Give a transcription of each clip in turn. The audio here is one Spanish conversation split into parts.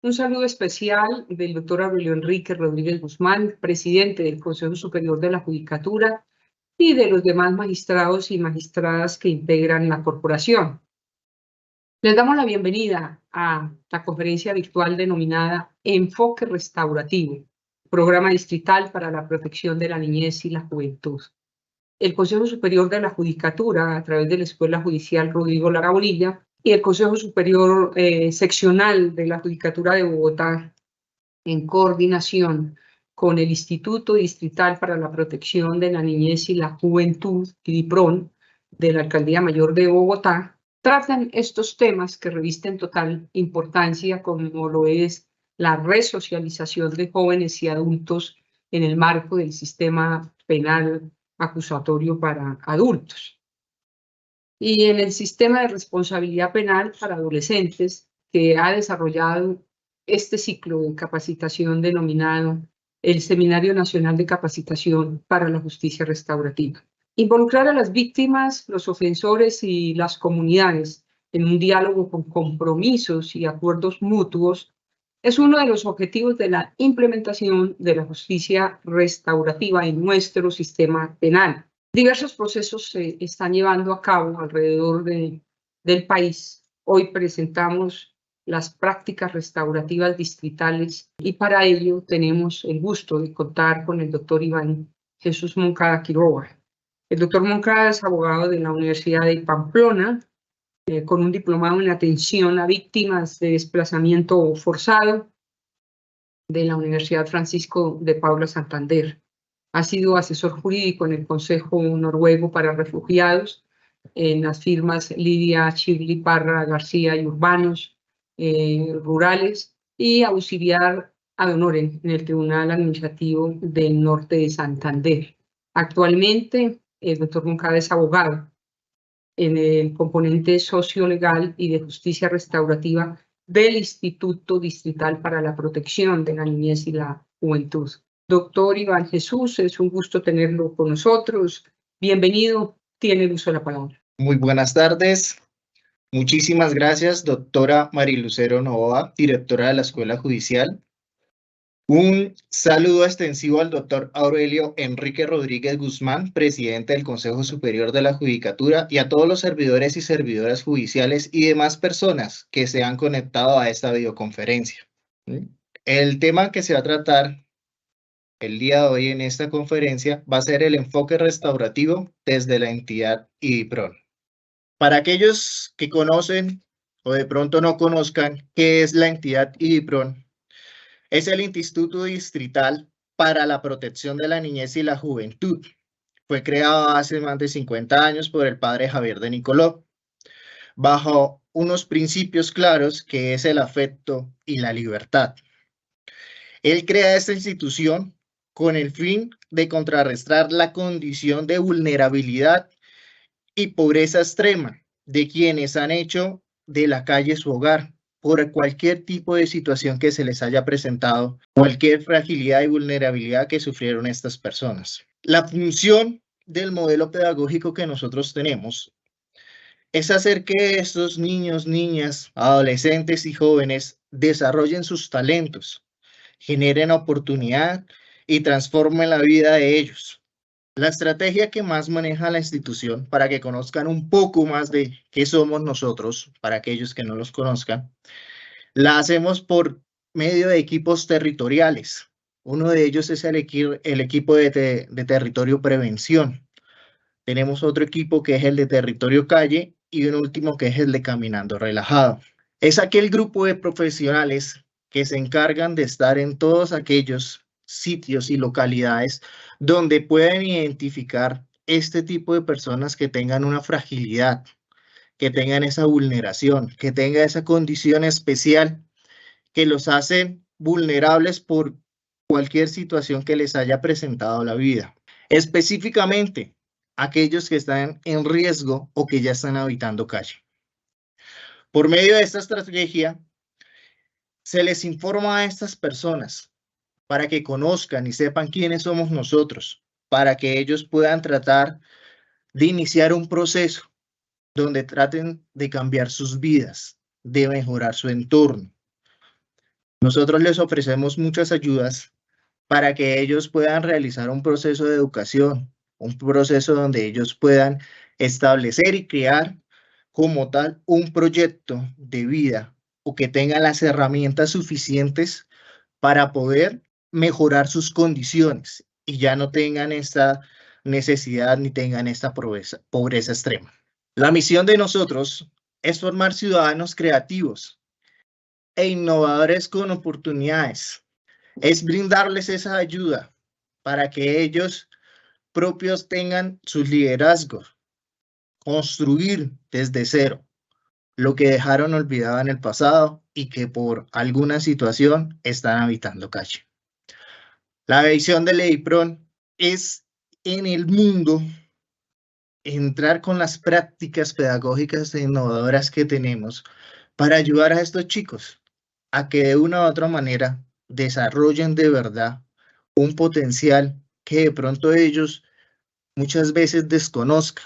Un saludo especial del doctor Aurelio Enrique Rodríguez Guzmán, presidente del Consejo Superior de la Judicatura y de los demás magistrados y magistradas que integran la corporación. Les damos la bienvenida a la conferencia virtual denominada Enfoque Restaurativo, Programa Distrital para la Protección de la Niñez y la Juventud. El Consejo Superior de la Judicatura, a través de la Escuela Judicial Rodrigo Lara Bonilla, y el Consejo Superior Seccional de la Judicatura de Bogotá, en coordinación con el Instituto Distrital para la Protección de la Niñez y la Juventud, IDIPRON, de la Alcaldía Mayor de Bogotá, tratan estos temas que revisten total importancia, como lo es la resocialización de jóvenes y adultos en el marco del sistema penal acusatorio para adultos y en el sistema de responsabilidad penal para adolescentes, que ha desarrollado este ciclo de capacitación denominado el Seminario Nacional de Capacitación para la Justicia Restaurativa. Involucrar a las víctimas, los ofensores y las comunidades en un diálogo con compromisos y acuerdos mutuos es uno de los objetivos de la implementación de la justicia restaurativa en nuestro sistema penal. Diversos procesos se están llevando a cabo alrededor del país. Hoy presentamos las prácticas restaurativas distritales y para ello tenemos el gusto de contar con el doctor Iván Jesús Moncada Quiroga. El doctor Moncada es abogado de la Universidad de Pamplona, con un diplomado en atención a víctimas de desplazamiento forzado de la Universidad Francisco de Paula Santander. Ha sido asesor jurídico en el Consejo Noruego para Refugiados, en las firmas Lidia Chirli Parra García y Urbanos Rurales, y auxiliar ad honorem en el Tribunal Administrativo del Norte de Santander. Actualmente, el doctor Moncada es abogado en el componente sociolegal y de justicia restaurativa del Instituto Distrital para la Protección de la Niñez y la Juventud. Doctor Iván Jesús, es un gusto tenerlo con nosotros. Bienvenido, tiene el uso de la palabra. Muy buenas tardes. Muchísimas gracias, doctora Marilucero Novoa, directora de la Escuela Judicial. Un saludo extensivo al doctor Aurelio Enrique Rodríguez Guzmán, presidente del Consejo Superior de la Judicatura, y a todos los servidores y servidoras judiciales y demás personas que se han conectado a esta videoconferencia. El tema que se va a tratar el día de hoy en esta conferencia va a ser el enfoque restaurativo desde la entidad IDIPRON. Para aquellos que conocen o de pronto no conozcan qué es la entidad IDIPRON, es el Instituto Distrital para la Protección de la Niñez y la Juventud. Fue creado hace más de 50 años por el padre Javier de Nicoló, bajo unos principios claros que es el afecto y la libertad. Él crea esta institución con el fin de contrarrestar la condición de vulnerabilidad y pobreza extrema de quienes han hecho de la calle su hogar por cualquier tipo de situación que se les haya presentado, cualquier fragilidad y vulnerabilidad que sufrieron estas personas. La función del modelo pedagógico que nosotros tenemos es hacer que estos niños, niñas, adolescentes y jóvenes desarrollen sus talentos, generen oportunidad y transformen la vida de ellos. La estrategia que más maneja la institución, para que conozcan un poco más de qué somos nosotros, para aquellos que no los conozcan, la hacemos por medio de equipos territoriales. Uno de ellos es el equipo de territorio prevención. Tenemos otro equipo que es el de territorio calle y un último que es el de caminando relajado. Es aquel grupo de profesionales que se encargan de estar en todos aquellos sitios y localidades donde pueden identificar este tipo de personas que tengan una fragilidad, que tengan esa vulneración, que tengan esa condición especial que los hace vulnerables por cualquier situación que les haya presentado la vida. Específicamente, aquellos que están en riesgo o que ya están habitando calle. Por medio de esta estrategia, se les informa a estas personas para que conozcan y sepan quiénes somos nosotros, para que ellos puedan tratar de iniciar un proceso donde traten de cambiar sus vidas, de mejorar su entorno. Nosotros les ofrecemos muchas ayudas para que ellos puedan realizar un proceso de educación, un proceso donde ellos puedan establecer y crear como tal un proyecto de vida o que tengan las herramientas suficientes para poder mejorar sus condiciones y ya no tengan esta necesidad ni tengan esta pobreza extrema. La misión de nosotros es formar ciudadanos creativos e innovadores con oportunidades. Es brindarles esa ayuda para que ellos propios tengan sus liderazgos, construir desde cero lo que dejaron olvidado en el pasado y que por alguna situación están habitando calle. La visión de Leipron es en el mundo entrar con las prácticas pedagógicas e innovadoras que tenemos para ayudar a estos chicos a que de una u otra manera desarrollen de verdad un potencial que de pronto ellos muchas veces desconozcan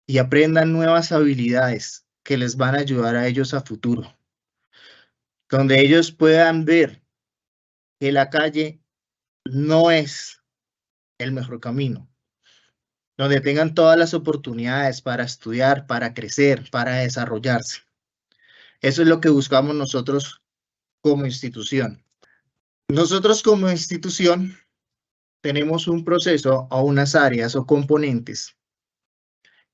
y aprendan nuevas habilidades que les van a ayudar a ellos a futuro, donde ellos puedan ver que la calle no es el mejor camino, donde tengan todas las oportunidades para estudiar, para crecer, para desarrollarse. Eso es lo que buscamos nosotros como institución. Nosotros como institución tenemos un proceso o unas áreas o componentes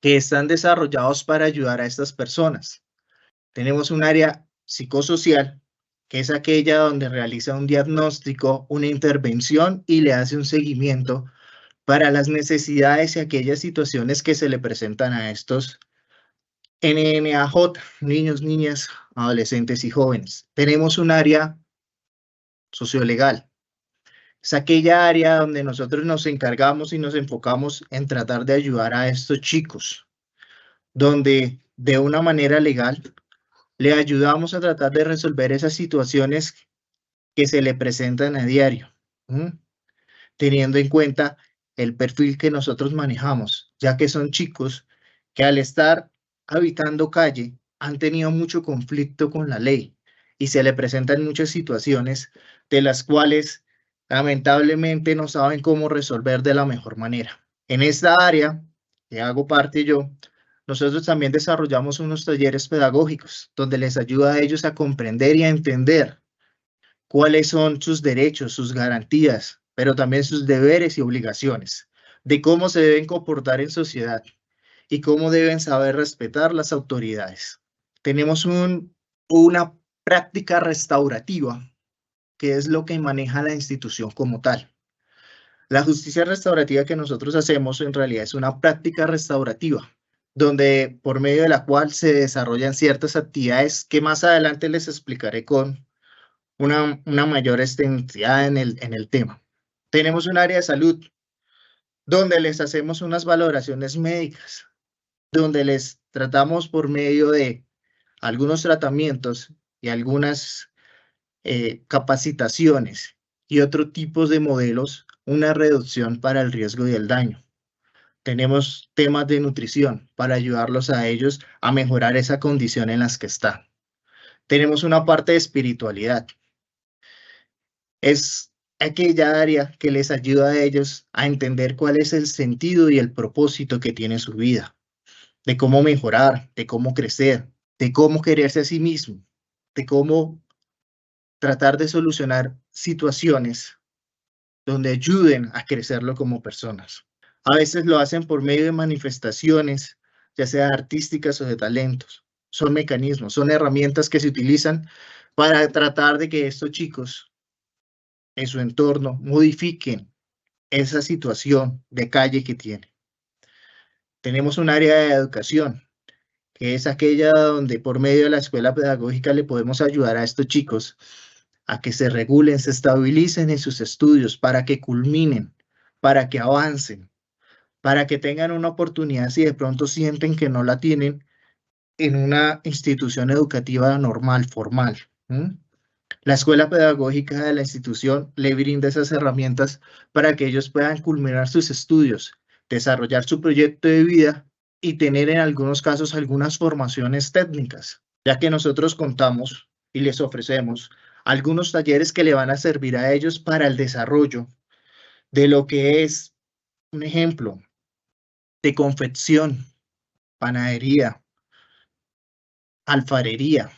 que están desarrollados para ayudar a estas personas. Tenemos un área psicosocial, que es aquella donde realiza un diagnóstico, una intervención y le hace un seguimiento para las necesidades y aquellas situaciones que se le presentan a estos NNAJ, niños, niñas, adolescentes y jóvenes. Tenemos un área sociolegal. Es aquella área donde nosotros nos encargamos y nos enfocamos en tratar de ayudar a estos chicos, donde de una manera legal le ayudamos a tratar de resolver esas situaciones que se le presentan a diario, teniendo en cuenta el perfil que nosotros manejamos, ya que son chicos que al estar habitando calle han tenido mucho conflicto con la ley y se le presentan muchas situaciones de las cuales lamentablemente no saben cómo resolver de la mejor manera. En esta área, que hago parte yo, nosotros también desarrollamos unos talleres pedagógicos donde les ayuda a ellos a comprender y a entender cuáles son sus derechos, sus garantías, pero también sus deberes y obligaciones, de cómo se deben comportar en sociedad y cómo deben saber respetar las autoridades. Tenemos una práctica restaurativa, que es lo que maneja la institución como tal. La justicia restaurativa que nosotros hacemos en realidad es una práctica restaurativa, donde por medio de la cual se desarrollan ciertas actividades que más adelante les explicaré con una mayor extensidad en el tema. Tenemos un área de salud, donde les hacemos unas valoraciones médicas, donde les tratamos por medio de algunos tratamientos y algunas capacitaciones y otros tipos de modelos, una reducción para el riesgo y el daño. Tenemos temas de nutrición para ayudarlos a ellos a mejorar esa condición en las que están. Tenemos una parte de espiritualidad. Es aquella área que les ayuda a ellos a entender cuál es el sentido y el propósito que tiene su vida, de cómo mejorar, de cómo crecer, de cómo quererse a sí mismo, de cómo tratar de solucionar situaciones donde ayuden a crecerlo como personas. A veces lo hacen por medio de manifestaciones, ya sea artísticas o de talentos. Son mecanismos, son herramientas que se utilizan para tratar de que estos chicos en su entorno modifiquen esa situación de calle que tienen. Tenemos un área de educación, que es aquella donde por medio de la escuela pedagógica le podemos ayudar a estos chicos a que se regulen, se estabilicen en sus estudios, para que culminen, para que avancen, para que tengan una oportunidad si de pronto sienten que no la tienen en una institución educativa normal, formal. La escuela pedagógica de la institución le brinda esas herramientas para que ellos puedan culminar sus estudios, desarrollar su proyecto de vida y tener en algunos casos algunas formaciones técnicas, ya que nosotros contamos y les ofrecemos algunos talleres que le van a servir a ellos para el desarrollo de lo que es, un ejemplo, de confección, panadería, alfarería,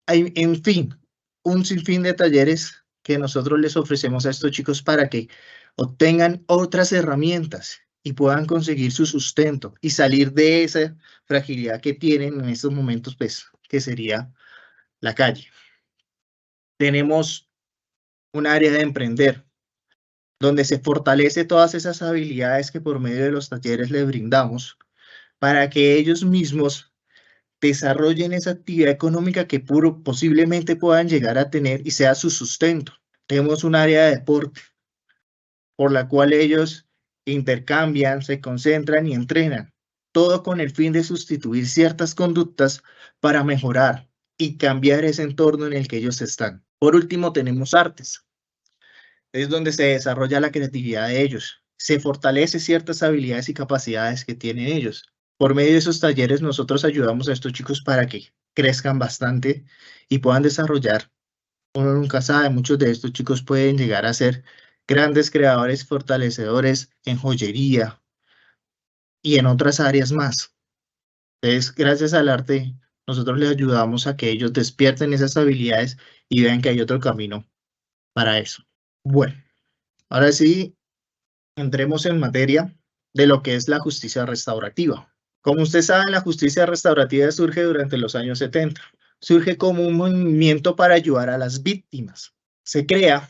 en fin, un sinfín de talleres que nosotros les ofrecemos a estos chicos para que obtengan otras herramientas y puedan conseguir su sustento y salir de esa fragilidad que tienen en estos momentos, pues, que sería la calle. Tenemos un área de emprender, donde se fortalece todas esas habilidades que por medio de los talleres les brindamos para que ellos mismos desarrollen esa actividad económica que posiblemente puedan llegar a tener y sea su sustento. Tenemos un área de deporte por la cual ellos intercambian, se concentran y entrenan, todo con el fin de sustituir ciertas conductas para mejorar y cambiar ese entorno en el que ellos están. Por último, tenemos artes. Es donde se desarrolla la creatividad de ellos, se fortalece ciertas habilidades y capacidades que tienen ellos. Por medio de esos talleres nosotros ayudamos a estos chicos para que crezcan bastante y puedan desarrollar. Uno nunca sabe, muchos de estos chicos pueden llegar a ser grandes creadores, fortalecedores en joyería y en otras áreas más. Entonces, gracias al arte, nosotros les ayudamos a que ellos despierten esas habilidades y vean que hay otro camino para eso. Bueno, ahora sí, entremos en materia de lo que es la justicia restaurativa. Como usted sabe, la justicia restaurativa surge durante los años 70. Surge como un movimiento para ayudar a las víctimas. Se crea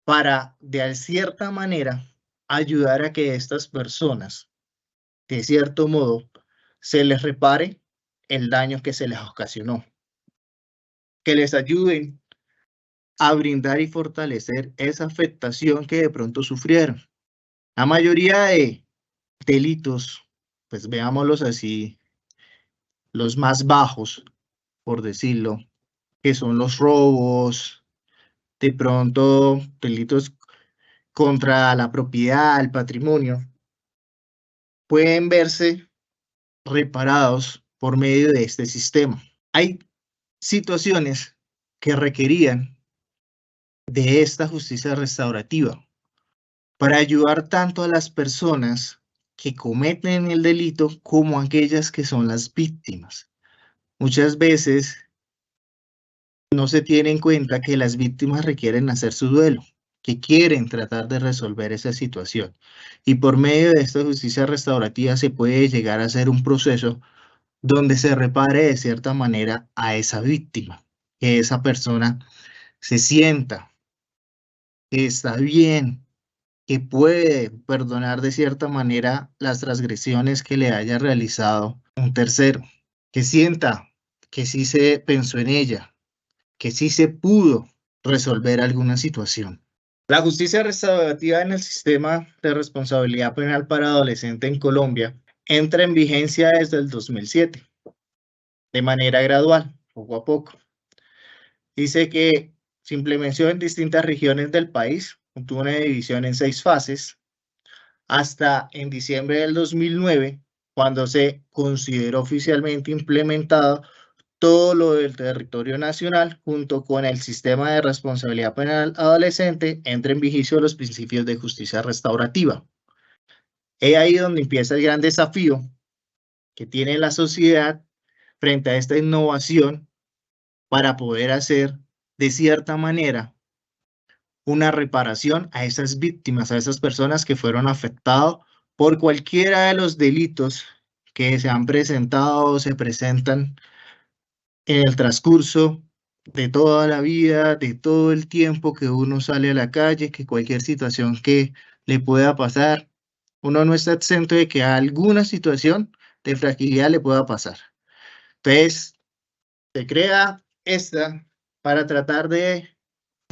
para, de cierta manera, ayudar a que estas personas, de cierto modo, se les repare el daño que se les ocasionó. Que les ayuden a brindar y fortalecer esa afectación que de pronto sufrieron. La mayoría de delitos, pues veámoslos así, los más bajos, por decirlo, que son los robos, de pronto delitos contra la propiedad, el patrimonio, pueden verse reparados por medio de este sistema. Hay situaciones que requerían de esta justicia restaurativa para ayudar tanto a las personas que cometen el delito como a aquellas que son las víctimas. Muchas veces no se tiene en cuenta que las víctimas requieren hacer su duelo, que quieren tratar de resolver esa situación. Y por medio de esta justicia restaurativa se puede llegar a hacer un proceso donde se repare de cierta manera a esa víctima, que esa persona se sienta que está bien, que puede perdonar de cierta manera las transgresiones que le haya realizado un tercero, que sienta que sí se pensó en ella, que sí se pudo resolver alguna situación. La justicia restaurativa en el sistema de responsabilidad penal para adolescente en Colombia entra en vigencia desde el 2007, de manera gradual, poco a poco. Dice que se implementó en distintas regiones del país, tuvo una división en 6 fases, hasta en diciembre del 2009, cuando se consideró oficialmente implementado todo lo del territorio nacional, junto con el sistema de responsabilidad penal adolescente, entra en vigencia los principios de justicia restaurativa. Es ahí donde empieza el gran desafío que tiene la sociedad frente a esta innovación para poder hacer, de cierta manera, una reparación a esas víctimas, a esas personas que fueron afectadas por cualquiera de los delitos que se han presentado o se presentan en el transcurso de toda la vida, de todo el tiempo que uno sale a la calle, que cualquier situación que le pueda pasar, uno no está exento de que a alguna situación de fragilidad le pueda pasar. Entonces, se crea esta para tratar de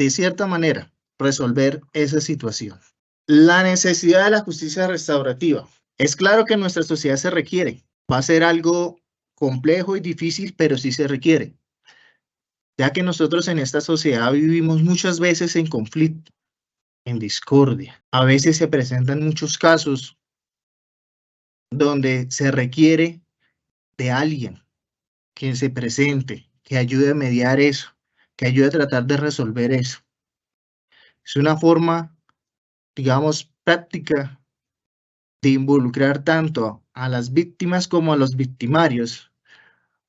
cierta manera, resolver esa situación. La necesidad de la justicia restaurativa. Es claro que en nuestra sociedad se requiere. Va a ser algo complejo y difícil, pero sí se requiere. Ya que nosotros en esta sociedad vivimos muchas veces en conflicto, en discordia. A veces se presentan muchos casos donde se requiere de alguien que se presente, que ayude a mediar eso, que ayude a tratar de resolver eso. Es una forma, digamos, práctica de involucrar tanto a las víctimas como a los victimarios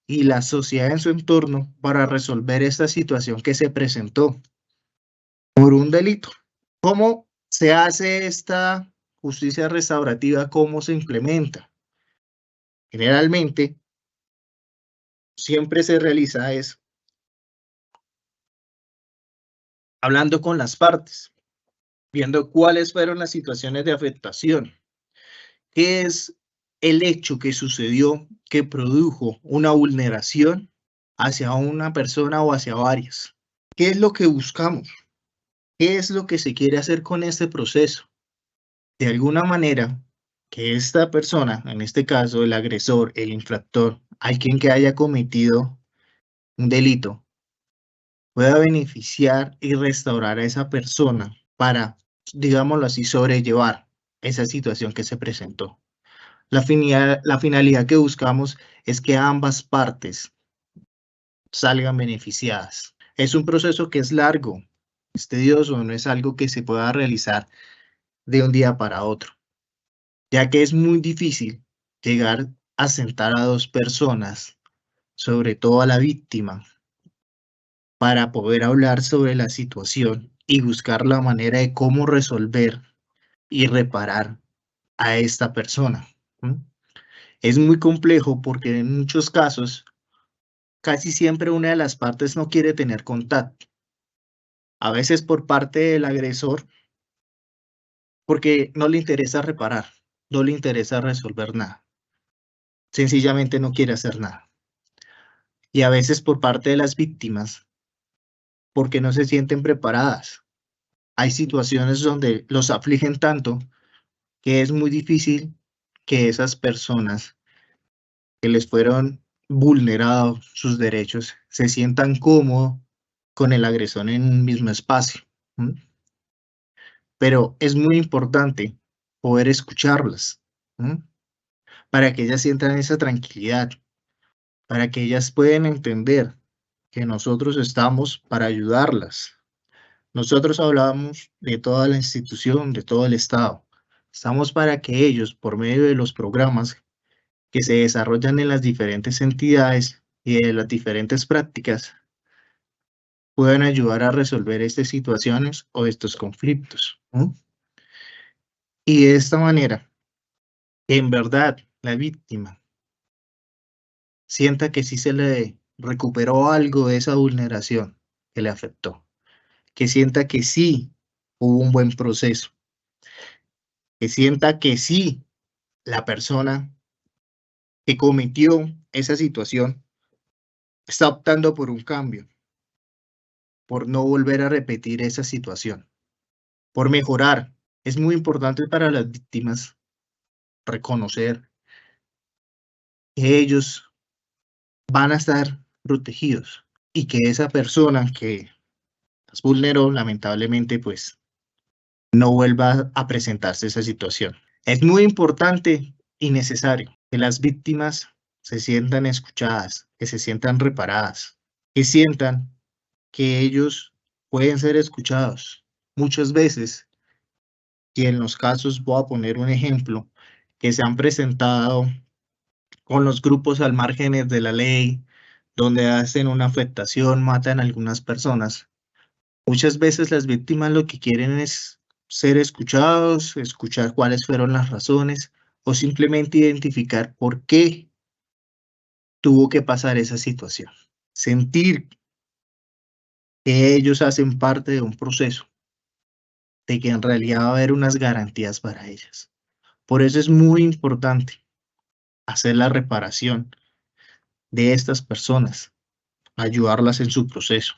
y la sociedad en su entorno para resolver esta situación que se presentó por un delito. ¿Cómo se hace esta justicia restaurativa? ¿Cómo se implementa? Generalmente, siempre se realiza es hablando con las partes, viendo cuáles fueron las situaciones de afectación, qué es el hecho que sucedió que produjo una vulneración hacia una persona o hacia varias. ¿Qué es lo que buscamos? ¿Qué es lo que se quiere hacer con este proceso? De alguna manera, que esta persona, en este caso el agresor, el infractor, alguien que haya cometido un delito, pueda beneficiar y restaurar a esa persona para, digámoslo así, sobrellevar esa situación que se presentó. La finalidad que buscamos es que ambas partes salgan beneficiadas. Es un proceso que es largo, es tedioso, no es algo que se pueda realizar de un día para otro, ya que es muy difícil llegar a sentar a dos personas, sobre todo a la víctima, para poder hablar sobre la situación y buscar la manera de cómo resolver y reparar a esta persona. Es muy complejo porque en muchos casos casi siempre una de las partes no quiere tener contacto. A veces por parte del agresor porque no le interesa reparar, no le interesa resolver nada. Sencillamente no quiere hacer nada. Y a veces por parte de las víctimas porque no se sienten preparadas. Hay situaciones donde los afligen tanto que es muy difícil que esas personas que les fueron vulnerados sus derechos se sientan cómodos con el agresor en un mismo espacio. Pero es muy importante poder escucharlas, para que ellas sientan esa tranquilidad, para que ellas puedan entender que nosotros estamos para ayudarlas. Nosotros hablamos de toda la institución, de todo el Estado. Estamos para que ellos, por medio de los programas que se desarrollan en las diferentes entidades y de las diferentes prácticas, puedan ayudar a resolver estas situaciones o estos conflictos. Y de esta manera, en verdad, la víctima sienta que sí se le recuperó algo de esa vulneración que le afectó, que sienta que sí hubo un buen proceso, que sienta que sí la persona que cometió esa situación está optando por un cambio, por no volver a repetir esa situación, por mejorar. Es muy importante para las víctimas reconocer que ellos van a estar protegidos y que esa persona que las vulneró, lamentablemente, pues no vuelva a presentarse esa situación. Es muy importante y necesario que las víctimas se sientan escuchadas, que se sientan reparadas, que sientan que ellos pueden ser escuchados. Muchas veces, y en los casos, voy a poner un ejemplo, que se han presentado con los grupos al margen de la ley, donde hacen una afectación, matan a algunas personas. Muchas veces las víctimas lo que quieren es ser escuchados, escuchar cuáles fueron las razones o simplemente identificar por qué tuvo que pasar esa situación. Sentir que ellos hacen parte de un proceso, de que en realidad va a haber unas garantías para ellas. Por eso es muy importante hacer la reparación de estas personas, ayudarlas en su proceso.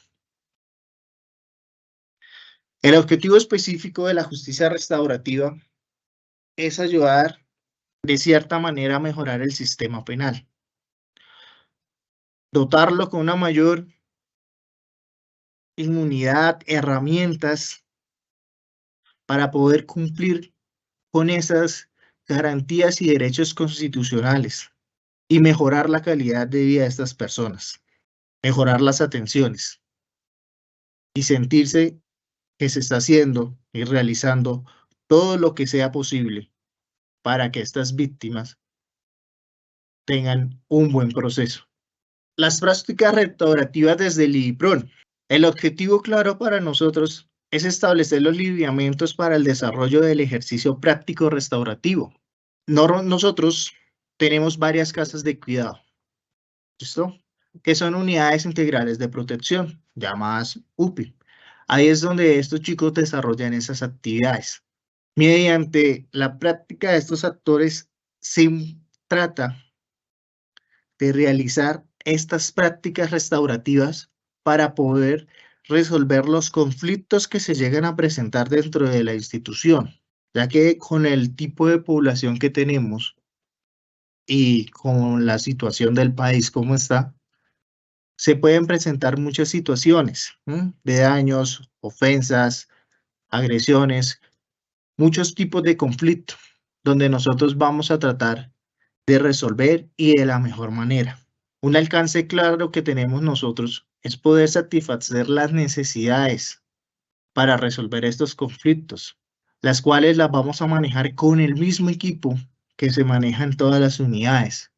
El objetivo específico de la justicia restaurativa es ayudar de cierta manera a mejorar el sistema penal, dotarlo con una mayor inmunidad, herramientas para poder cumplir con esas garantías y derechos constitucionales y mejorar la calidad de vida de estas personas. mejorar las atenciones y sentirse que se está haciendo y realizando todo lo que sea posible para que estas víctimas tengan un buen proceso. Las prácticas restaurativas desde el IDIPRON. El objetivo claro para nosotros es establecer los lineamientos para el desarrollo del ejercicio práctico restaurativo. Nosotros tenemos varias casas de cuidado, ¿listo? Que son unidades integrales de protección, llamadas UPI. Ahí es donde estos chicos desarrollan esas actividades. Mediante la práctica de estos actores se trata de realizar estas prácticas restaurativas para poder resolver los conflictos que se llegan a presentar dentro de la institución, ya que con el tipo de población que tenemos y con la situación del país como está, se pueden presentar muchas situaciones de daños, ofensas, agresiones, muchos tipos de conflictos, donde nosotros vamos a tratar de resolver y de la mejor manera. Un alcance claro que tenemos nosotros es poder satisfacer las necesidades para resolver estos conflictos, las cuales las vamos a manejar con el mismo equipo que se maneja en todas las unidades,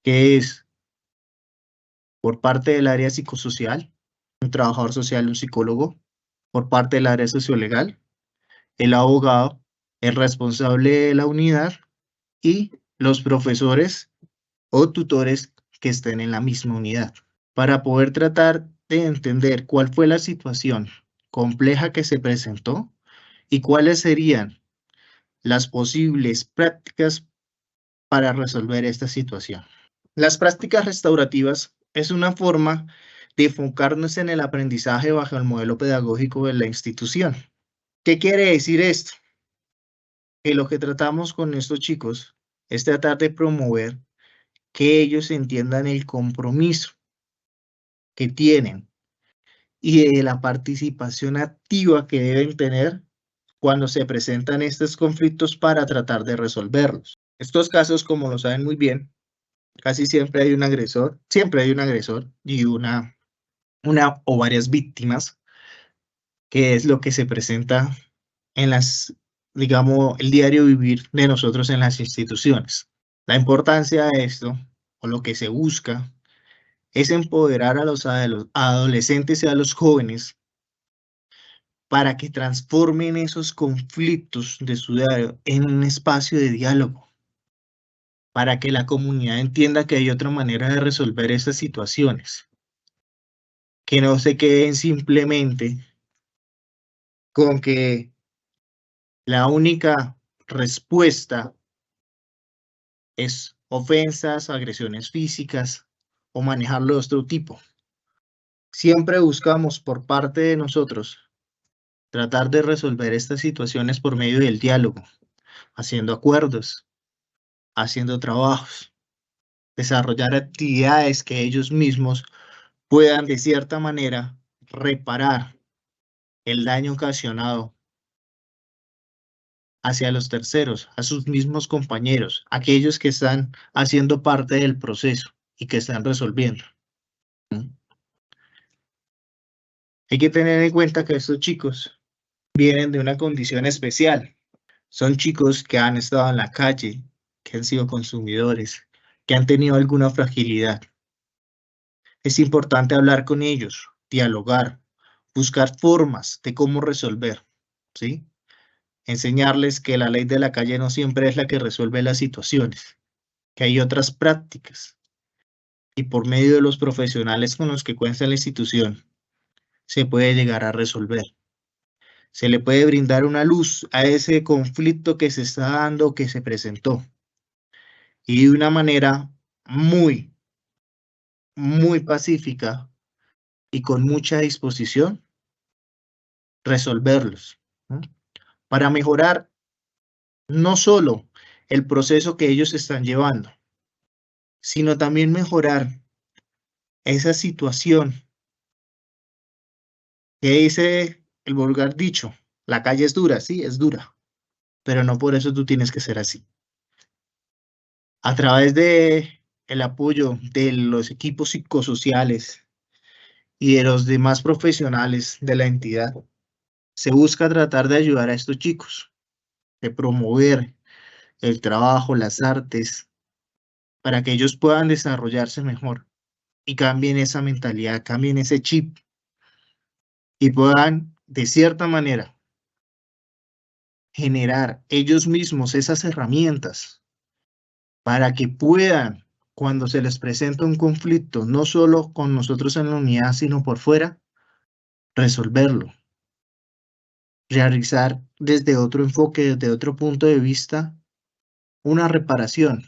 que es por parte del área psicosocial, un trabajador social, un psicólogo, por parte del área sociolegal, el abogado, el responsable de la unidad y los profesores o tutores que estén en la misma unidad, para poder tratar de entender cuál fue la situación compleja que se presentó y cuáles serían las posibles prácticas para resolver esta situación. Las prácticas restaurativas es una forma de enfocarnos en el aprendizaje bajo el modelo pedagógico de la institución. ¿Qué quiere decir esto? Que lo que tratamos con estos chicos es tratar de promover que ellos entiendan el compromiso que tienen y de la participación activa que deben tener cuando se presentan estos conflictos para tratar de resolverlos. Estos casos, como lo saben muy bien, casi siempre hay un agresor y una o varias víctimas, que es lo que se presenta en las, digamos, el diario vivir de nosotros en las instituciones. La importancia de esto, o lo que se busca, es empoderar a los adolescentes y a los jóvenes para que transformen esos conflictos de su diario en un espacio de diálogo, para que la comunidad entienda que hay otra manera de resolver estas situaciones, que no se queden simplemente con que la única respuesta es ofensas, agresiones físicas o manejarlo de otro tipo. Siempre buscamos por parte de nosotros tratar de resolver estas situaciones por medio del diálogo, haciendo acuerdos, haciendo trabajos, desarrollar actividades que ellos mismos puedan de cierta manera reparar el daño ocasionado hacia los terceros, a sus mismos compañeros, aquellos que están haciendo parte del proceso y que están resolviendo. Hay que tener en cuenta que estos chicos vienen de una condición especial. Son chicos que han estado en la calle, que han sido consumidores, que han tenido alguna fragilidad. Es importante hablar con ellos, dialogar, buscar formas de cómo resolver, ¿sí? Enseñarles que la ley de la calle no siempre es la que resuelve las situaciones, que hay otras prácticas y por medio de los profesionales con los que cuenta la institución se puede llegar a resolver. Se le puede brindar una luz a ese conflicto que se está dando, que se presentó, y de una manera muy, muy pacífica y con mucha disposición resolverlos, ¿no? Para mejorar no solo el proceso que ellos están llevando, sino también mejorar esa situación que dice el vulgar dicho, la calle es dura, sí, es dura, pero no por eso tú tienes que ser así. A través de el apoyo de los equipos psicosociales y de los demás profesionales de la entidad, se busca tratar de ayudar a estos chicos, de promover el trabajo, las artes, para que ellos puedan desarrollarse mejor y cambien esa mentalidad, cambien ese chip y puedan, de cierta manera, generar ellos mismos esas herramientas para que puedan, cuando se les presenta un conflicto, no solo con nosotros en la unidad, sino por fuera, resolverlo, realizar desde otro enfoque, desde otro punto de vista, una reparación,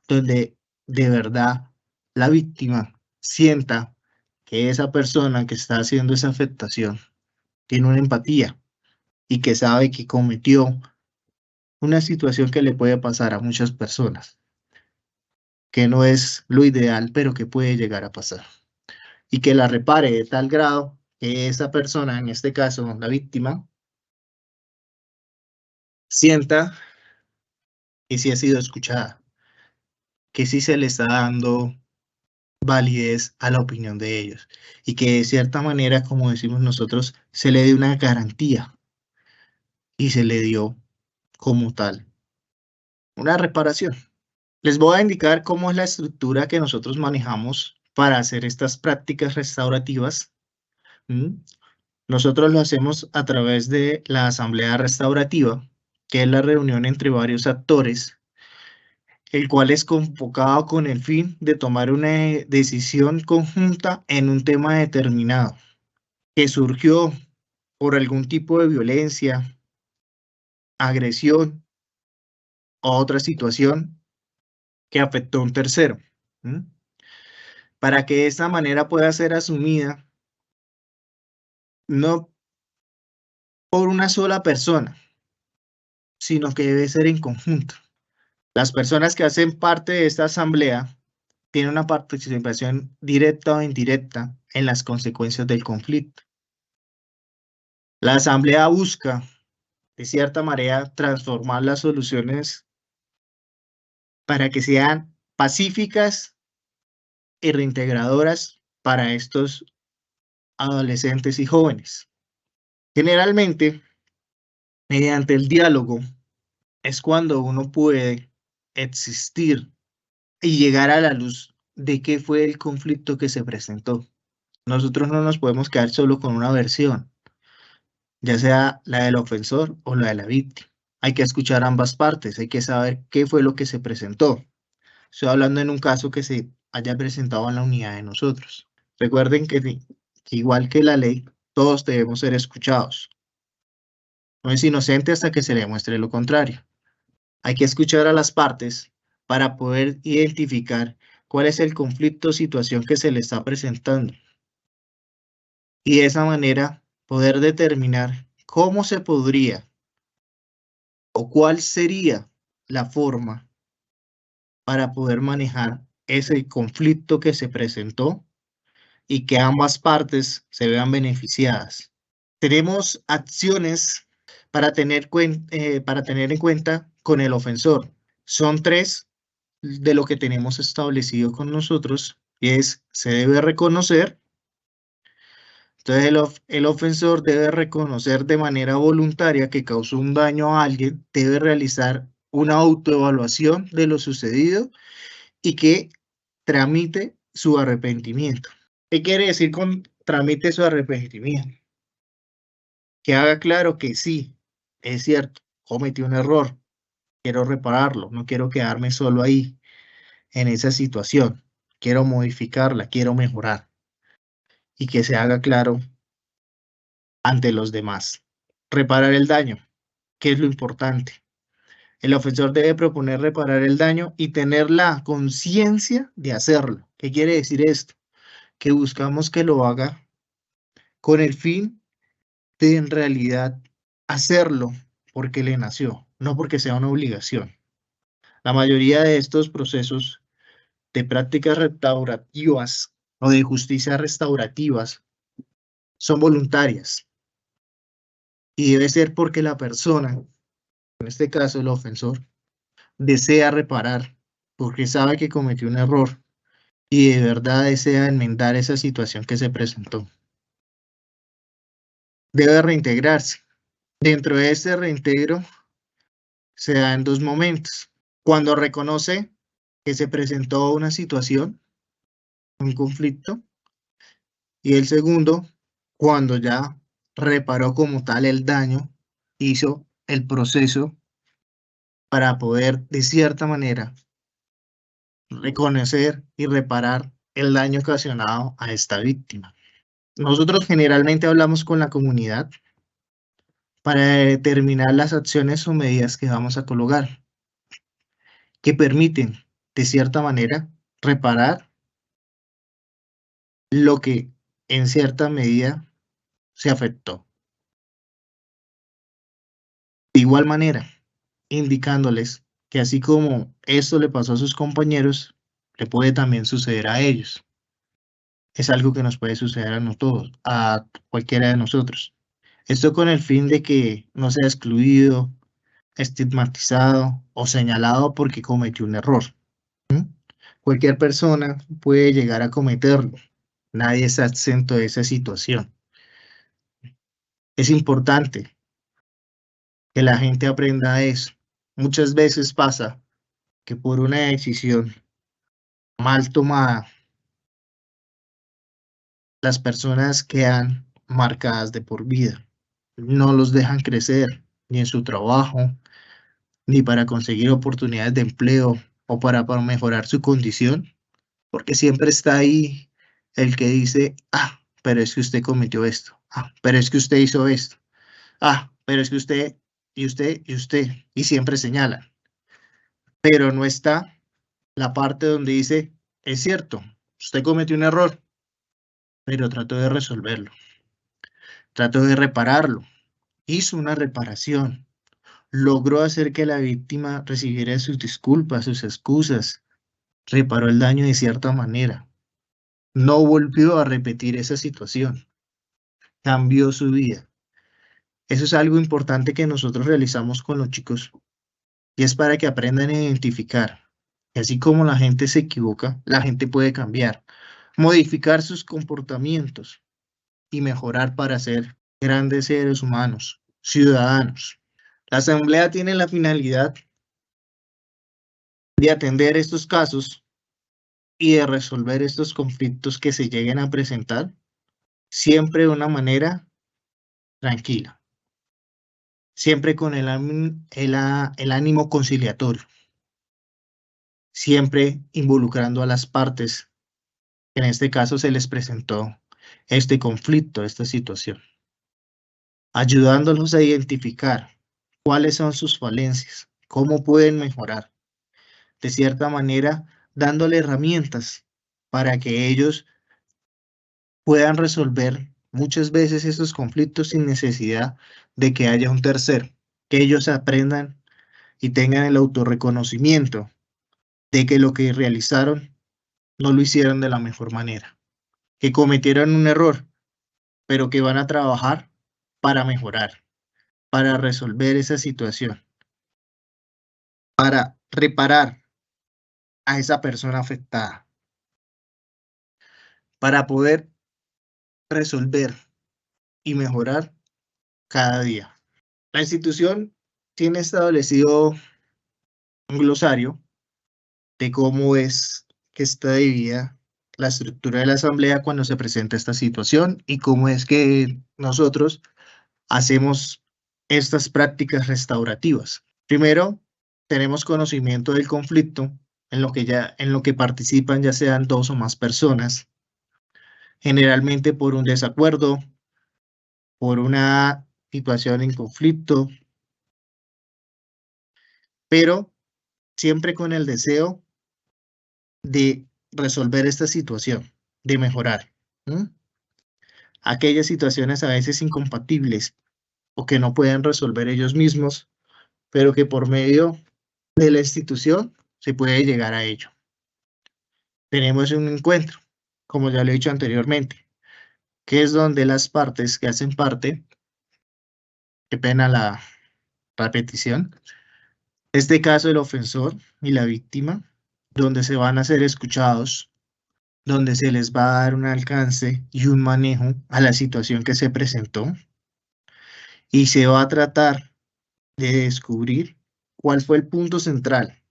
donde de verdad la víctima sienta que esa persona que está haciendo esa afectación tiene una empatía y que sabe que cometió una situación que le puede pasar a muchas personas, que no es lo ideal, pero que puede llegar a pasar. Y que la repare de tal grado que esa persona, en este caso la víctima, sienta que sí ha sido escuchada, que sí se le está dando validez a la opinión de ellos y que de cierta manera, como decimos nosotros, se le dé una garantía y se le dio como tal una reparación. Les voy a indicar cómo es la estructura que nosotros manejamos para hacer estas prácticas restaurativas. Nosotros lo hacemos a través de la asamblea restaurativa, que es la reunión entre varios actores, el cual es convocado con el fin de tomar una decisión conjunta en un tema determinado, que surgió por algún tipo de violencia, agresión o otra situación que afectó a un tercero, para que de esta manera pueda ser asumida no por una sola persona, sino que debe ser en conjunto. Las personas que hacen parte de esta asamblea tienen una participación directa o indirecta en las consecuencias del conflicto. La asamblea busca, de cierta manera, transformar las soluciones para que sean pacíficas y reintegradoras para estos adolescentes y jóvenes. Generalmente, mediante el diálogo, es cuando uno puede existir y llegar a la luz de qué fue el conflicto que se presentó. Nosotros no nos podemos quedar solo con una versión, ya sea la del ofensor o la de la víctima. Hay que escuchar ambas partes, hay que saber qué fue lo que se presentó. Estoy hablando en un caso que se haya presentado en la unidad de nosotros. Recuerden que igual que la ley, todos debemos ser escuchados. No es inocente hasta que se le demuestre lo contrario. Hay que escuchar a las partes para poder identificar cuál es el conflicto o situación que se le está presentando. Y de esa manera poder determinar cómo se podría o cuál sería la forma para poder manejar ese conflicto que se presentó y que ambas partes se vean beneficiadas. Tenemos acciones para tener en cuenta con el ofensor. Son 3 de lo que tenemos establecido con nosotros, y es, se debe reconocer. Entonces el ofensor debe reconocer de manera voluntaria que causó un daño a alguien, debe realizar una autoevaluación de lo sucedido y que tramite su arrepentimiento. ¿Qué quiere decir con tramite su arrepentimiento? Que haga claro que sí, es cierto, cometí un error, quiero repararlo, no quiero quedarme solo ahí en esa situación, quiero modificarla, quiero mejorar y que se haga claro ante los demás. Reparar el daño, que es lo importante. El ofensor debe proponer reparar el daño y tener la conciencia de hacerlo. ¿Qué quiere decir esto? Que buscamos que lo haga con el fin de en realidad hacerlo porque le nació, no porque sea una obligación. La mayoría de estos procesos de prácticas restaurativas o de justicia restaurativas son voluntarias y debe ser porque la persona, en este caso el ofensor, desea reparar porque sabe que cometió un error y de verdad desea enmendar esa situación que se presentó. Debe reintegrarse. Dentro de este reintegro se da en dos momentos. Cuando reconoce que se presentó una situación, un conflicto, y el segundo, cuando ya reparó como tal el daño, hizo el proceso para poder, de cierta manera, reconocer y reparar el daño ocasionado a esta víctima. Nosotros generalmente hablamos con la comunidad para determinar las acciones o medidas que vamos a colocar, que permiten, de cierta manera, reparar lo que en cierta medida se afectó. De igual manera, indicándoles que así como esto le pasó a sus compañeros, le puede también suceder a ellos. Es algo que nos puede suceder a nosotros, a cualquiera de nosotros. Esto con el fin de que no sea excluido, estigmatizado o señalado porque cometió un error. ¿Mm? Cualquier persona puede llegar a cometerlo. Nadie está exento de esa situación. Es importante que la gente aprenda eso. Muchas veces pasa que por una decisión mal tomada, las personas quedan marcadas de por vida. No los dejan crecer ni en su trabajo, ni para conseguir oportunidades de empleo o para mejorar su condición, porque siempre está ahí el que dice, ah, pero es que usted cometió esto, ah, pero es que usted hizo esto, ah, pero es que usted, y usted, y usted, y siempre señalan, pero no está la parte donde dice, es cierto, usted cometió un error, pero trató de resolverlo, trató de repararlo, hizo una reparación, logró hacer que la víctima recibiera sus disculpas, sus excusas, reparó el daño de cierta manera, no volvió a repetir esa situación, cambió su vida. Eso es algo importante que nosotros realizamos con los chicos y es para que aprendan a identificar. Y así como la gente se equivoca, la gente puede cambiar, modificar sus comportamientos y mejorar para ser grandes seres humanos, ciudadanos. La Asamblea tiene la finalidad de atender estos casos y de resolver estos conflictos que se lleguen a presentar siempre de una manera tranquila, siempre con el ánimo conciliatorio, siempre involucrando a las partes que en este caso se les presentó este conflicto, esta situación, ayudándolos a identificar cuáles son sus falencias, cómo pueden mejorar, de cierta manera dándole herramientas para que ellos puedan resolver muchas veces esos conflictos sin necesidad de que haya un tercero, que ellos aprendan y tengan el autorreconocimiento de que lo que realizaron no lo hicieron de la mejor manera, que cometieron un error, pero que van a trabajar para mejorar, para resolver esa situación, para reparar a esa persona afectada, para poder resolver y mejorar cada día. La institución tiene establecido un glosario de cómo es que está dividida la estructura de la asamblea cuando se presenta esta situación y cómo es que nosotros hacemos estas prácticas restaurativas. Primero, tenemos conocimiento del conflicto en lo que participan ya sean dos o más personas, generalmente por un desacuerdo, por una situación en conflicto, pero siempre con el deseo de resolver esta situación, de mejorar. ¿Mm? Aquellas situaciones a veces incompatibles o que no pueden resolver ellos mismos, pero que por medio de la institución se puede llegar a ello. Tenemos un encuentro, como ya lo he dicho anteriormente, que es donde las partes que hacen parte, qué pena la repetición, este caso el ofensor y la víctima, donde se van a ser escuchados donde se les va a dar un alcance y un manejo a la situación que se presentó y se va a tratar de descubrir cuál fue el punto central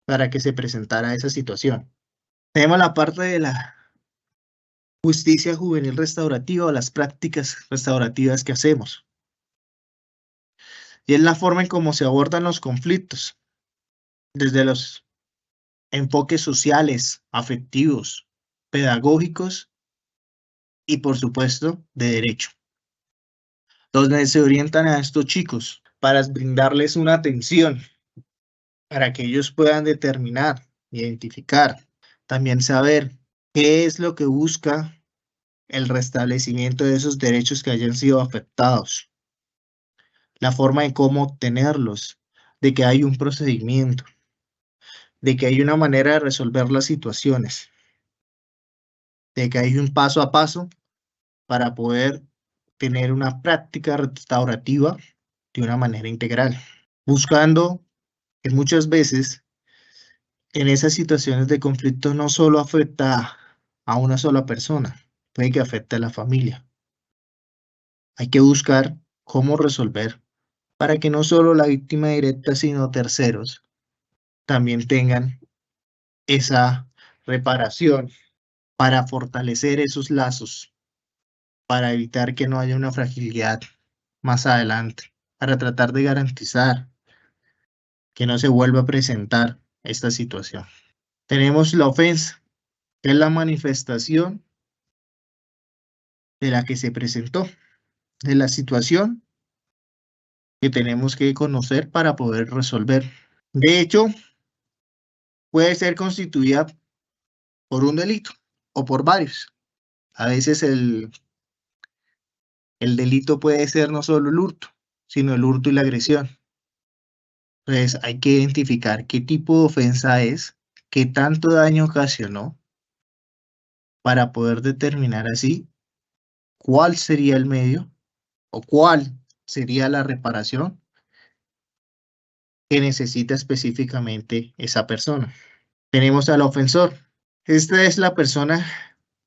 para que se presentara esa situación. Tenemos la parte de la justicia juvenil restaurativa o las prácticas restaurativas que hacemos. Y es la forma en cómo se abordan los conflictos, desde los enfoques sociales, afectivos, pedagógicos y, por supuesto, de derecho, donde se orientan a estos chicos para brindarles una atención, para que ellos puedan determinar, identificar, también saber qué es lo que busca el restablecimiento de esos derechos que hayan sido afectados, la forma en cómo obtenerlos, de que hay un procedimiento, de que hay una manera de resolver las situaciones, de que hay un paso a paso para poder tener una práctica restaurativa de una manera integral, buscando que muchas veces en esas situaciones de conflicto no solo afecta a una sola persona, puede que afecte a la familia. Hay que buscar cómo resolver para que no solo la víctima directa, sino terceros también tengan esa reparación para fortalecer esos lazos, para evitar que no haya una fragilidad más adelante, para tratar de garantizar que no se vuelva a presentar esta situación. Tenemos la ofensa, que es la manifestación de la que se presentó, de la situación que tenemos que conocer para poder resolver. De hecho, puede ser constituida por un delito o por varios. A veces el delito puede ser no solo el hurto, sino el hurto y la agresión. Entonces hay que identificar qué tipo de ofensa es, qué tanto daño ocasionó, para poder determinar así cuál sería el medio o cuál sería la reparación que necesita específicamente esa persona. Tenemos al ofensor. Esta es la persona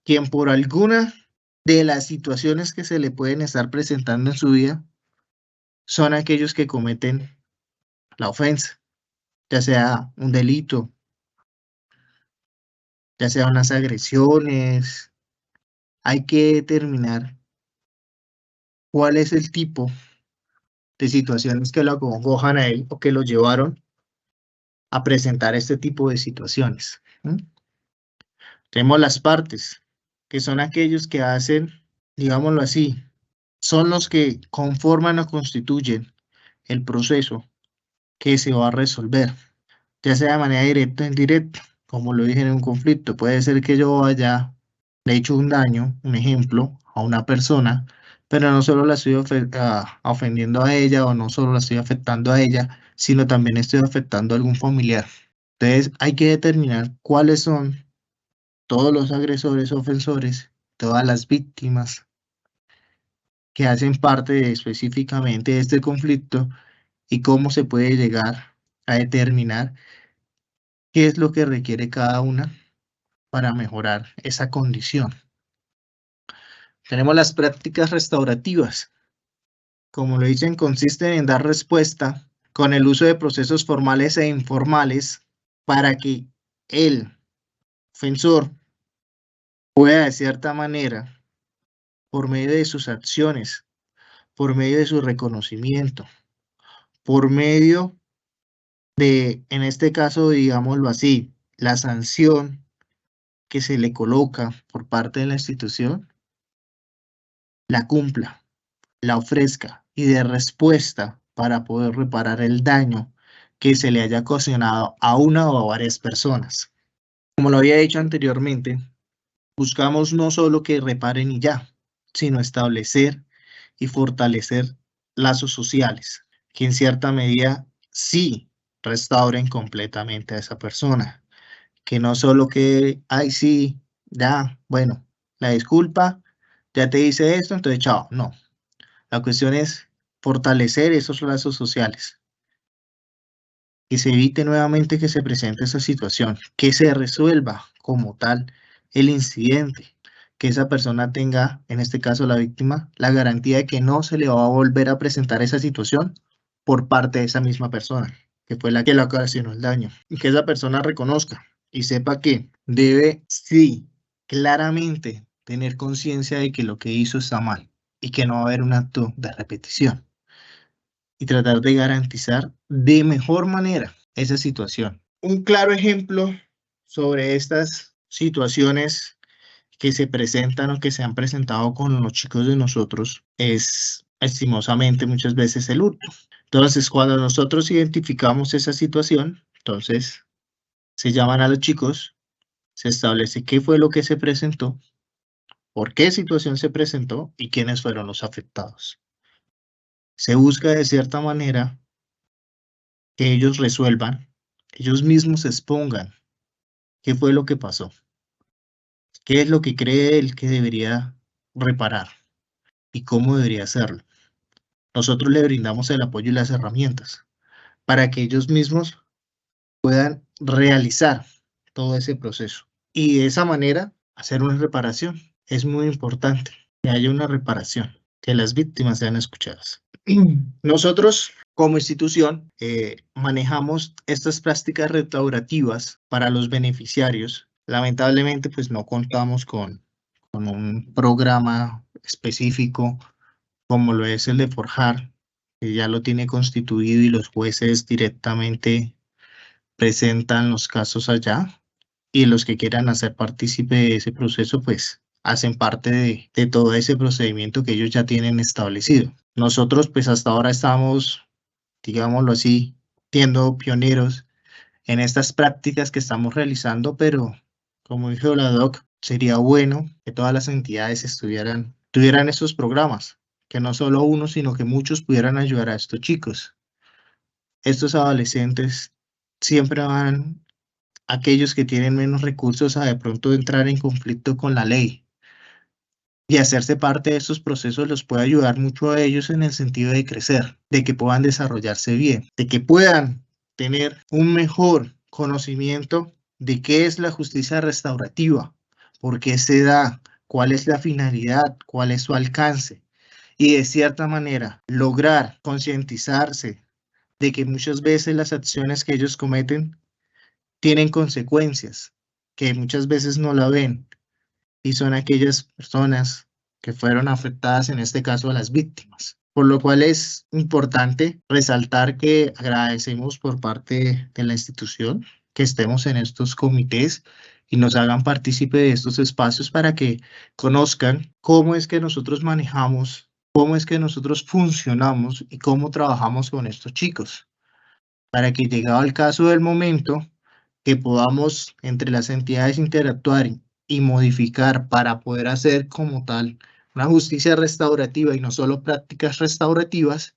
quien por alguna de las situaciones que se le pueden estar presentando en su vida son aquellos que cometen la ofensa, ya sea un delito, ya sea unas agresiones. Hay que determinar cuál es el tipo de situaciones que lo acongojan a él o que lo llevaron a presentar este tipo de situaciones. Tenemos las partes, que son aquellos que hacen, digámoslo así, son los que conforman o constituyen el proceso que se va a resolver, ya sea de manera directa o indirecta, como lo dije en un conflicto. Puede ser que yo haya le hecho un daño, un ejemplo, a una persona, pero no solo la estoy ofendiendo a ella o no solo la estoy afectando a ella, sino también estoy afectando a algún familiar. Entonces hay que determinar cuáles son todos los agresores, ofensores, todas las víctimas que hacen parte específicamente de este conflicto y cómo se puede llegar a determinar qué es lo que requiere cada una para mejorar esa condición. Tenemos las prácticas restaurativas. Como lo dicen, consisten en dar respuesta con el uso de procesos formales e informales para que el ofensor pueda de cierta manera, por medio de sus acciones, por medio de su reconocimiento, por medio de, en este caso, digámoslo así, la sanción que se le coloca por parte de la institución, la cumpla, la ofrezca y dé respuesta para poder reparar el daño que se le haya ocasionado a una o a varias personas. Como lo había dicho anteriormente, buscamos no solo que reparen y ya, sino establecer y fortalecer lazos sociales, que en cierta medida sí restauren completamente a esa persona. Que no solo que, ay, sí, ya, bueno, la disculpa, ya te hice esto, entonces chao. No, la cuestión es fortalecer esos lazos sociales, que se evite nuevamente que se presente esa situación, que se resuelva como tal el incidente, que esa persona tenga, en este caso la víctima, la garantía de que no se le va a volver a presentar esa situación por parte de esa misma persona, que fue la que le ocasionó el daño, y que esa persona reconozca y sepa que debe, sí, claramente tener conciencia de que lo que hizo está mal y que no va a haber un acto de repetición y tratar de garantizar de mejor manera esa situación. Un claro ejemplo sobre estas situaciones que se presentan o que se han presentado con los chicos de nosotros es estimosamente muchas veces el hurto. Entonces, cuando nosotros identificamos esa situación, entonces se llaman a los chicos, se establece qué fue lo que se presentó, por qué situación se presentó y quiénes fueron los afectados. Se busca de cierta manera que ellos resuelvan, ellos mismos expongan qué fue lo que pasó, qué es lo que cree él que debería reparar y cómo debería hacerlo. Nosotros le brindamos el apoyo y las herramientas para que ellos mismos puedan realizar todo ese proceso y de esa manera hacer una reparación. Es muy importante que haya una reparación, que las víctimas sean escuchadas. Nosotros como institución manejamos estas prácticas restaurativas para los beneficiarios. Lamentablemente pues no contamos con un programa específico como lo es el de Forjar, que ya lo tiene constituido y los jueces directamente presentan los casos allá y los que quieran hacer partícipe de ese proceso, pues hacen parte de todo ese procedimiento que ellos ya tienen establecido. Nosotros, pues hasta ahora estamos, digámoslo así, siendo pioneros en estas prácticas que estamos realizando, pero como dijo la doc, sería bueno que todas las entidades tuvieran estos programas, que no solo uno, sino que muchos pudieran ayudar a estos chicos. Estos adolescentes siempre van aquellos que tienen menos recursos a de pronto entrar en conflicto con la ley. Y hacerse parte de estos procesos los puede ayudar mucho a ellos en el sentido de crecer, de que puedan desarrollarse bien, de que puedan tener un mejor conocimiento de qué es la justicia restaurativa, por qué se da, cuál es la finalidad, cuál es su alcance. Y de cierta manera lograr concientizarse de que muchas veces las acciones que ellos cometen tienen consecuencias, que muchas veces no la ven, y son aquellas personas que fueron afectadas, en este caso las víctimas. Por lo cual es importante resaltar que agradecemos por parte de la institución que estemos en estos comités y nos hagan partícipe de estos espacios para que conozcan cómo es que nosotros manejamos, cómo es que nosotros funcionamos y cómo trabajamos con estos chicos, para que llegado el caso del momento, que podamos entre las entidades interactuar y modificar para poder hacer como tal una justicia restaurativa y no solo prácticas restaurativas,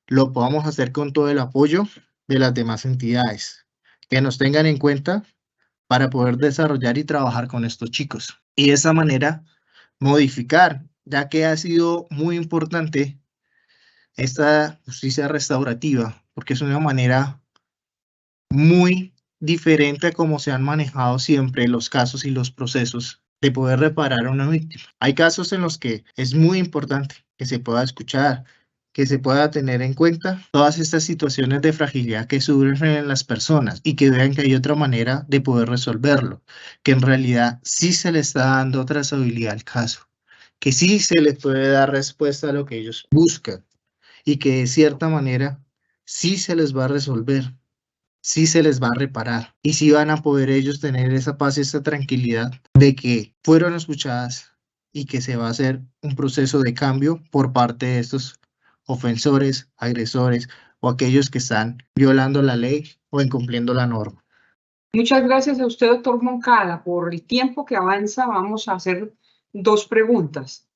lo podamos hacer con todo el apoyo de las demás entidades, que nos tengan en cuenta para poder desarrollar y trabajar con estos chicos. Y de esa manera modificar, ya que ha sido muy importante esta justicia restaurativa, porque es una manera muy diferente a cómo se han manejado siempre los casos y los procesos de poder reparar a una víctima. Hay casos en los que es muy importante que se pueda escuchar, que se pueda tener en cuenta todas estas situaciones de fragilidad que sufren las personas y que vean que hay otra manera de poder resolverlo, que en realidad sí se le está dando trazabilidad al caso, que sí se les puede dar respuesta a lo que ellos buscan y que de cierta manera sí se les va a resolver, sí se les va a reparar y sí van a poder ellos tener esa paz y esa tranquilidad de que fueron escuchadas y que se va a hacer un proceso de cambio por parte de estos ofensores, agresores o aquellos que están violando la ley o incumpliendo la norma. Muchas gracias a usted, doctor Moncada. Por el tiempo que avanza, vamos a hacer dos preguntas.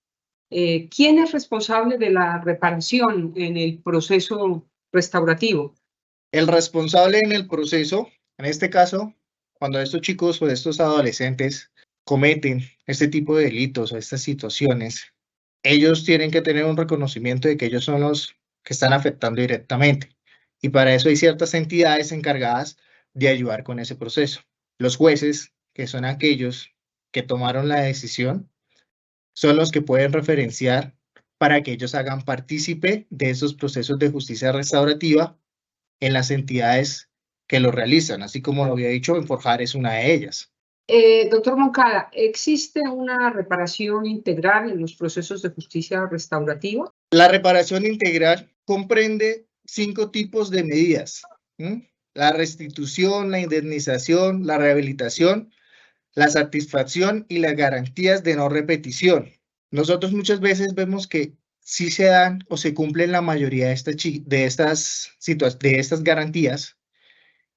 ¿Quién es responsable de la reparación en el proceso restaurativo? El responsable en el proceso, en este caso, cuando estos chicos o estos adolescentes cometen este tipo de delitos o estas situaciones, ellos tienen que tener un reconocimiento de que ellos son los que están afectando directamente. Y para eso hay ciertas entidades encargadas de ayudar con ese proceso. Los jueces, que son aquellos que tomaron la decisión son los que pueden referenciar para que ellos hagan partícipe de esos procesos de justicia restaurativa en las entidades que lo realizan, así como lo había dicho, Enforjar es una de ellas. Doctor Moncada, ¿existe una reparación integral en los procesos de justicia restaurativa? La reparación integral comprende 5 tipos de medidas: la restitución, la indemnización, la rehabilitación, la satisfacción y las garantías de no repetición. Nosotros muchas veces vemos que sí se dan o se cumplen la mayoría de estas garantías,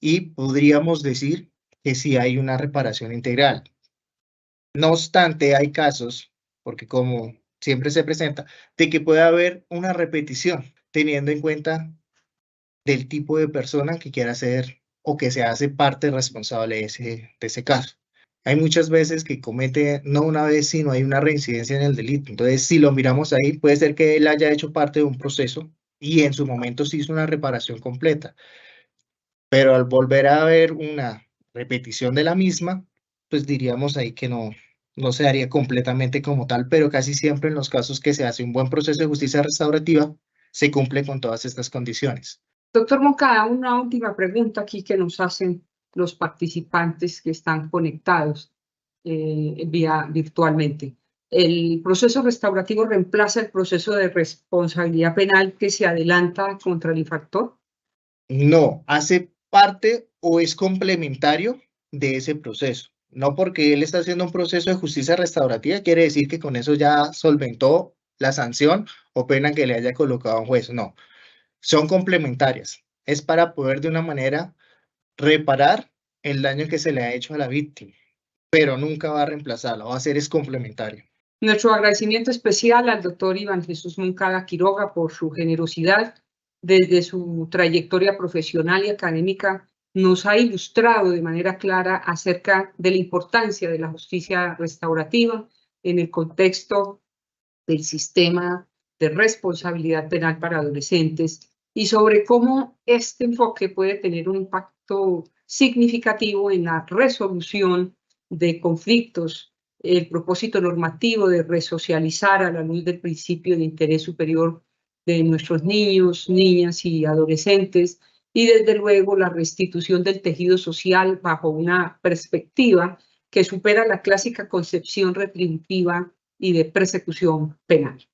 y podríamos decir que sí hay una reparación integral. No obstante, hay casos, porque como siempre se presenta, de que puede haber una repetición, teniendo en cuenta del tipo de persona que quiera ser o que se hace parte responsable de ese caso. Hay muchas veces que comete no una vez, sino hay una reincidencia en el delito. Entonces, si lo miramos ahí, puede ser que él haya hecho parte de un proceso y en su momento se hizo una reparación completa, pero al volver a haber una repetición de la misma, pues diríamos ahí que no se haría completamente como tal, pero casi siempre en los casos que se hace un buen proceso de justicia restaurativa, se cumple con todas estas condiciones. Doctor Moncada, una última pregunta aquí que nos hacen los participantes que están conectados vía virtualmente. ¿El proceso restaurativo reemplaza el proceso de responsabilidad penal que se adelanta contra el infractor? No, hace parte o es complementario de ese proceso. No porque él está haciendo un proceso de justicia restaurativa quiere decir que con eso ya solventó la sanción o pena que le haya colocado un juez. No, son complementarias. Es para poder de una manera reparar el daño que se le ha hecho a la víctima, pero nunca va a reemplazarla, va a ser es complementario. Nuestro agradecimiento especial al doctor Iván Jesús Moncada Quiroga por su generosidad. Desde su trayectoria profesional y académica nos ha ilustrado de manera clara acerca de la importancia de la justicia restaurativa en el contexto del sistema de responsabilidad penal para adolescentes y sobre cómo este enfoque puede tener un impacto significativo en la resolución de conflictos, el propósito normativo de resocializar a la luz del principio de interés superior de nuestros niños, niñas y adolescentes, y desde luego la restitución del tejido social bajo una perspectiva que supera la clásica concepción retributiva y de persecución penal.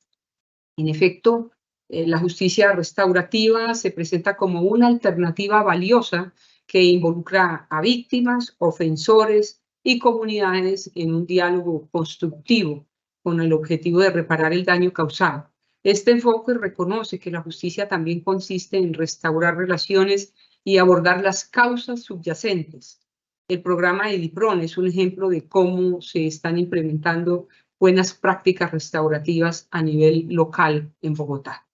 En efecto, la justicia restaurativa se presenta como una alternativa valiosa que involucra a víctimas, ofensores y comunidades en un diálogo constructivo con el objetivo de reparar el daño causado. Este enfoque reconoce que la justicia también consiste en restaurar relaciones y abordar las causas subyacentes. El programa EDIPRON es un ejemplo de cómo se están implementando buenas prácticas restaurativas a nivel local en Bogotá.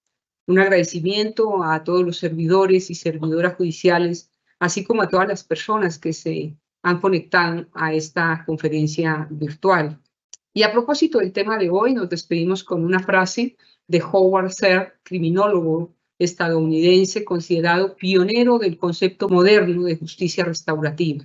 Un agradecimiento a todos los servidores y servidoras judiciales, así como a todas las personas que se han conectado a esta conferencia virtual. Y a propósito del tema de hoy, nos despedimos con una frase de Howard Serr, criminólogo estadounidense considerado pionero del concepto moderno de justicia restaurativa.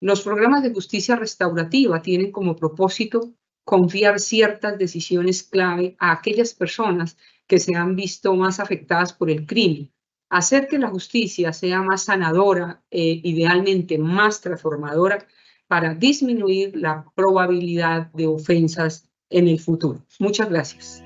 Los programas de justicia restaurativa tienen como propósito confiar ciertas decisiones clave a aquellas personas que se han visto más afectadas por el crimen, hacer que la justicia sea más sanadora e idealmente más transformadora para disminuir la probabilidad de ofensas en el futuro. Muchas gracias.